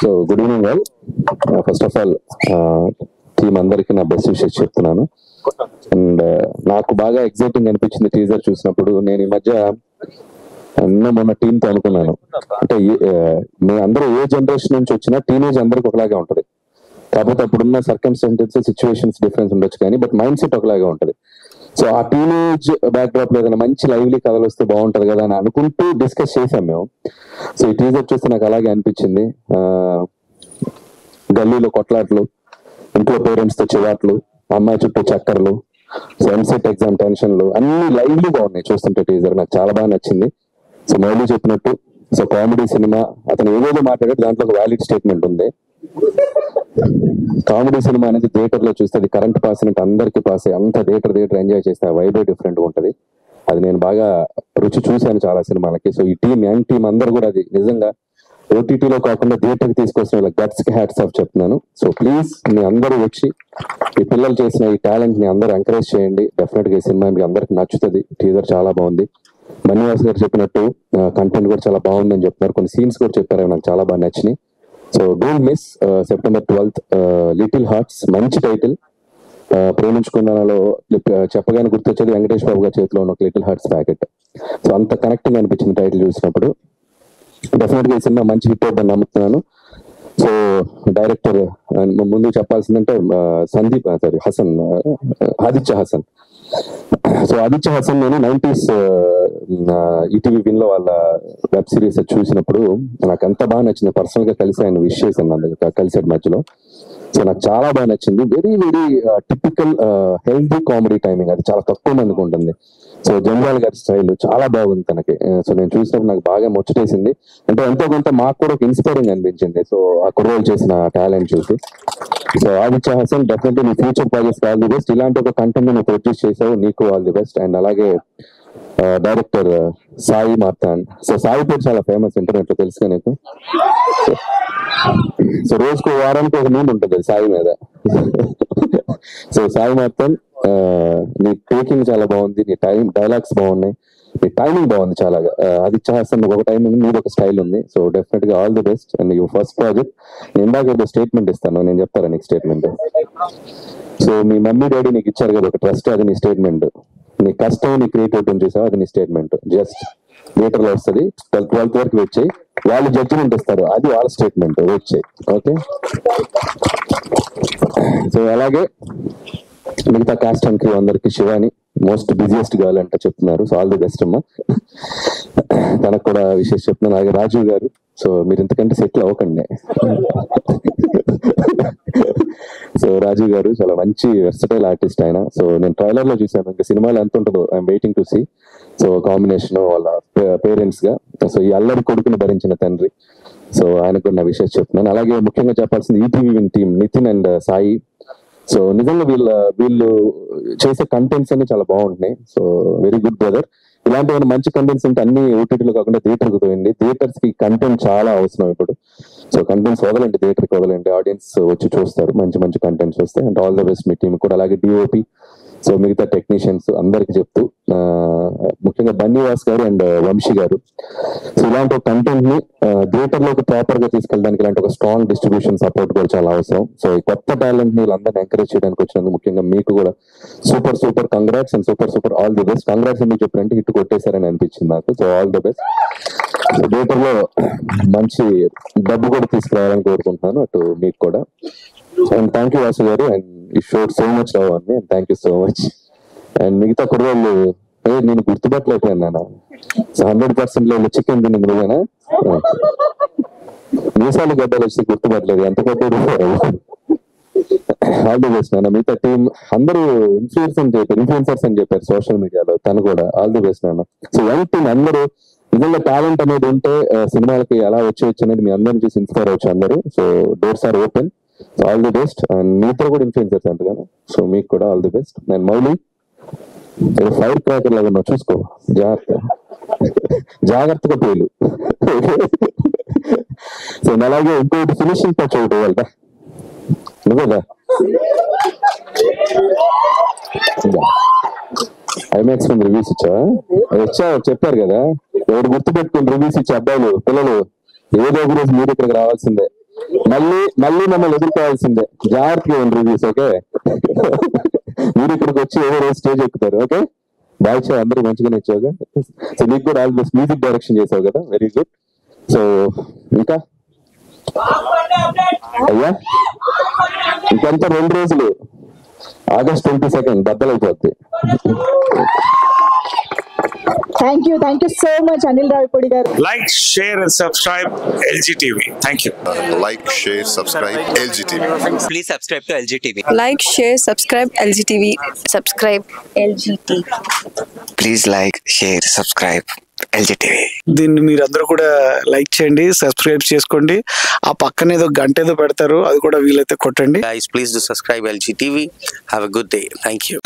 So good evening all. First of all team అందరికి నా best wishes చెప్తున్నాను. And నాకు బాగా ఎక్సైటింగ్ అనిపించింది టీజర్ చూసినప్పుడు. నేను ఈ మధ్య మొన్న టీమ్ తో అనుకున్నాను, అంటే మీ అందరూ ఏ జనరేషన్ నుంచి వచ్చినా టీనేజ్ అందరికి ఒకలాగే ఉంటది, కాకపోతే అప్పుడున్న సర్కమ్స్టాన్సెస్ సిచ్యువేషన్స్ డిఫరెన్స్ ఉండొచ్చు కానీ బట్ మైండ్ సెట్ ఒకలాగే ఉంటది. సో ఆ టీనేజ్ బ్యాక్ డ్రాప్ లో ఏదైనా మంచి లైవ్లీ కథలు వస్తే బాగుంటది కదా అని అనుకుంటూ డిస్కస్ చేసాం మేము. సో ఈ టీజర్ చూస్తే నాకు అలాగే అనిపించింది. గల్లీలో కొట్లాట్లు, ఇంట్లో పేరెంట్స్ తో చివాట్లు, అమ్మాయి చుట్టూ చక్కర్లు, ఎంసెట్ ఎగ్జామ్ టెన్షన్లు అన్ని లైవ్లీ బాగున్నాయి చూస్తుంటే. టీజర్ నాకు చాలా బాగా నచ్చింది. సో మౌలి చెప్పినట్టు సో కామెడీ సినిమా, అతను ఏదేదో మాట్లాడాడు దాంట్లో ఒక వ్యాలిడ్ స్టేట్మెంట్ ఉంది. కామెడీ సినిమా అనేది థియేటర్ లో చూస్తే అది కరెంట్ పాస్ అంటే అందరికి పాస్, అంత థియేటర్ ఎంజాయ్ చేస్తే వైబే డిఫరెంట్ గా ఉంటది. అది నేను బాగా రుచి చూశాను చాలా సినిమాలకి. సో ఈ టీం, యంగ్ టీం అందరూ కూడా అది నిజంగా ఓటీటీలో కాకుండా థియేటర్ కి తీసుకొచ్చిన వాళ్ళ గట్స్ కి హ్యాట్స్ ఆఫ్ చెప్తున్నాను. సో ప్లీజ్ మీ అందరూ వచ్చి ఈ పిల్లలు చేసిన ఈ టాలెంట్ ని అందరూ ఎంకరేజ్ చేయండి. డెఫినెట్ గా ఈ సినిమా మీకు అందరికి నచ్చుతుంది. టీజర్ చాలా బాగుంది. మణివాస్ గారు చెప్పినట్టు కంటెంట్ కూడా చాలా బాగుందని చెప్తున్నారు. కొన్ని సీన్స్ కూడా చెప్పారు, నాకు చాలా బాగా నచ్చినాయి. So don't miss September 12th little hearts, మంచి టైటిల్. ప్రేమించుకున్నాలో చెప్పగానే గుర్తొచ్చేది వెంకటేష్ బాబు గారి చేతిలో ఉన్న ఒక లిటిల్ హార్ట్స్ ప్యాకెట్. సో అంత కనెక్టింగ్ అనిపించింది టైటిల్ చూసినప్పుడు. డెఫినెట్ గా ఈ సినిమా మంచి హిట్ అవుతుందని నమ్ముతున్నాను. సో డైరెక్టర్ ముందు చెప్పాల్సిందంటే హసన్, ఆదిత్య హసన్. సో ఆదిత్య హసన్ నేను 90s ఈటీవీ విన్ లో వాళ్ళ వెబ్ సిరీస్ చూసినప్పుడు నాకు ఎంత బాగా నచ్చింది. పర్సనల్ గా కలిసి ఆయన విష్ చేశాను, కలిసాడు మధ్యలో. సో నాకు చాలా బాగా నచ్చింది. Very very typical healthy comedy timing, అది చాలా తక్కువ మందికి ఉంటుంది. సో జంజాల్ గారి స్టైల్ చాలా బాగుంది తనకి. సో నేను చూసినప్పుడు నాకు బాగా ముచ్చటేసింది. అంటే ఎంతో కొంత మాకు కూడా ఒక ఇన్స్పైరింగ్ అనిపించింది. సో ఆ కుర్రోలు చేసిన టాలెంట్ చూసి. సో ఆదిత్య హసన్, డెఫినెట్లీ నీ future projects all the best. ఇలాంటి ఒక కంటెంట్ నువ్వు ప్రొడ్యూస్ చేసావు, నీకు ఆల్ ది బెస్ట్. అండ్ అలాగే డైరెక్టర్ సాయి మార్తాండ్. సో సాయి పేరు చాలా ఫేమస్ ఇంటర్నెట్ లో, తెలుసుగా నీకు. సో రోజుకు వారానికి ఒక మీమ్ ఉంటుంది సాయి మీద. సో సాయి మార్తాండ్, నీ టేకింగ్ చాలా బాగుంది, నీ డైలాగ్స్ బాగున్నాయి, నీ టైమింగ్ బాగుంది చాలా. ఆదిత్య హసన్ ఒక టైమింగ్, నీది ఒక స్టైల్ ఉంది. సో డెఫినెట్ గా all the best. And your first project. నేను ఇందాక ఏదో స్టేట్మెంట్ ఇస్తాను, నేను చెప్తారా నీకు స్టేట్మెంట్. సో మీ మమ్మీ డాడీ నీకు ఇచ్చారు కదా ఒక ట్రస్ట్, అది నీ స్టేట్మెంట్. నీ కష్టం, నీ క్రియేటివిటీ చూసావు, అది నీ స్టేట్మెంట్. జస్ట్ థియేటర్ లో వస్తుంది, 12th వరకు వెయిట్ చేయి, వాళ్ళు జడ్జిమెంట్ ఇస్తారు, అది వాళ్ళ స్టేట్మెంట్, వెయిట్ చేయి. ఓకే. సో అలాగే మిగతా కాస్ట్ అండ్ క్రూ అందరికి, శివాని మోస్ట్ బిజియెస్ట్ గర్ల్ అంటే చెప్తున్నారు. సో ఆల్ ది బెస్ట్ అమ్మా, తనకు కూడా విషయం చెప్తున్నాను. అలాగే రాజీవ్ గారు, సో మీరు ఇంతకంటే సెటిల్ అవ్వకండి. సో రాజీవ్ గారు చాలా మంచి వెర్సటైల్ ఆర్టిస్ట్ ఆయన. సో నేను ట్రైలర్ లో చూసాను, ఇంకా సినిమాలో ఎంత ఉంటుందో I'm waiting to see. So combination వాళ్ళ పేరెంట్స్ గా, సో ఈ అల్లరి కొడుకుని భరించిన తండ్రి. సో ఆయనకు నా విషయం చెప్తున్నాను. అలాగే ముఖ్యంగా చెప్పాల్సింది ETV Win team, Nitin and Sai. So నిజంగా వీళ్ళు చేసే కంటెంట్స్ అన్ని చాలా బాగుంటున్నాయి. So very good brother. ఇలాంటి మంచి కంటెంట్స్ ఉంటే అన్ని ఓటీటీలో కాకుండా థియేటర్ కు పోయింది. థియేటర్స్ కి కంటెంట్ చాలా అవసరం ఇప్పుడు. సో కంటెంట్స్ వదలండి, థియేటర్ కి వదలండి, ఆడియన్స్ వచ్చి చూస్తారు, మంచి మంచి కంటెంట్స్ వస్తాయి. And all the best me team కూడా. అలాగే డిఓపి, సో మిగతా టెక్నీషియన్స్ అందరికి చెప్తూ, ముఖ్యంగా బన్నీవాస్ గారు అండ్ వంశీ గారు, సో ఇలాంటి ఒక కంటెంట్ ని థియేటర్ లోకి ప్రాపర్ గా తీసుకెళ్ళడానికి ఇలాంటి ఒక స్ట్రాంగ్ డిస్ట్రిబ్యూషన్ సపోర్ట్ కూడా చాలా అవసరం. సో ఈ కొత్త టాలెంట్ ని వీళ్ళందరినీ ఎంకరేజ్ చేయడానికి వచ్చినందుకు ముఖ్యంగా మీకు కూడా super congrats and super all the best. Congrats ఎందుకు చెప్పారంటే హిట్ కొట్టేశారని అనిపించింది నాకు. So all the best. Theatre లో మంచి డబ్బు కూడా తీసుకురావాలని కోరుకుంటున్నాను, అటు మీకు కూడా. అండ్ థ్యాంక్ యూ వాసు గారు, and you showed so much love on me, and thank you so much. And మిగతా కుర్రోళ్ళు, నేను గుర్తుపట్టలేకపోయాను నాన్న. సో 100% చికెన్ తిన్నది నువ్వేనా? మీసాలు గడ్డలు వచ్చి గుర్తుపట్టలేదు, ఎంత కొట్టారు. ఆల్ ది బెస్ట్ నాన్న. మిగతా టీం అందరూ ఇన్ఫ్లుయెన్సర్స్ అని చెప్పారు సోషల్ మీడియాలో, తను కూడా ఆల్ ది బెస్ట్ నాన్న. సో యంగ్ టీం అందరూ నిజంగా టాలెంట్ అనేది ఉంటే సినిమాలకి ఎలా వచ్చేయచ్చు అనేది మీ అందరిని చూసి ఇన్స్పైర్ అవచ్చు అందరూ. So doors are open. So all the best. And మీతో కూడా ఇన్ఫ్లుయెన్సర్స్ అంట కదా, సో మీకు కూడా all the best. And Mouli, fire cracker లాగా ఉన్నావు, చూసుకో, జాగ్రత్తగా పేలు. సో అలాగే ఇంకోటి ఫినిషింగ్ టచ్ ఒకటి ఇవ్వాలి, నువ్వేదా ఐమాక్స్ మీద రివ్యూస్ వచ్చా చెప్పారు కదా, ఎవరు గుర్తుపెట్టుకుని రివ్యూస్ ఇచ్చే అబ్బాయిలు పిల్లలు ఏదో ఒక రోజు మీరు ఇక్కడికి రావాల్సిందే. మళ్ళీ మమ్మల్ని ఎదుర్కోవాల్సిందే. జాగ్రత్తగా ఉంది రివ్యూస్. ఓకే, మీరు ఇక్కడికి వచ్చి ఏదో రోజు స్టేజ్ ఎక్కుతారు. ఓకే, బాగా ఇచ్చావు, అందరూ మంచిగానే ఇచ్చావుగా. సో నీకు కూడా ఆల్ దిస్ మ్యూజిక్ డైరెక్షన్ చేసావు కదా, వెరీ గుడ్. సో ఇంకా అయ్యా ఇంకంత 2 రోజులు, August 22 బద్దలైపోద్ది. Thank you so much, Anil Ravipudi garu. Like, share and subscribe LG TV. Thank you. Like, share, subscribe LG TV. Please subscribe to LG TV. Like, share, subscribe LG TV. Subscribe LG TV. Please like, share, subscribe LG TV. దీన్ని మీరందరూ కూడా like చేయండి, subscribe చేసుకోండి. ఆ పక్కన ఏదో గంట ఏదో పెడతారు, అది కూడా వీలైతే కొట్టండి. Guys, please do subscribe LG TV. Have a good day. Thank you.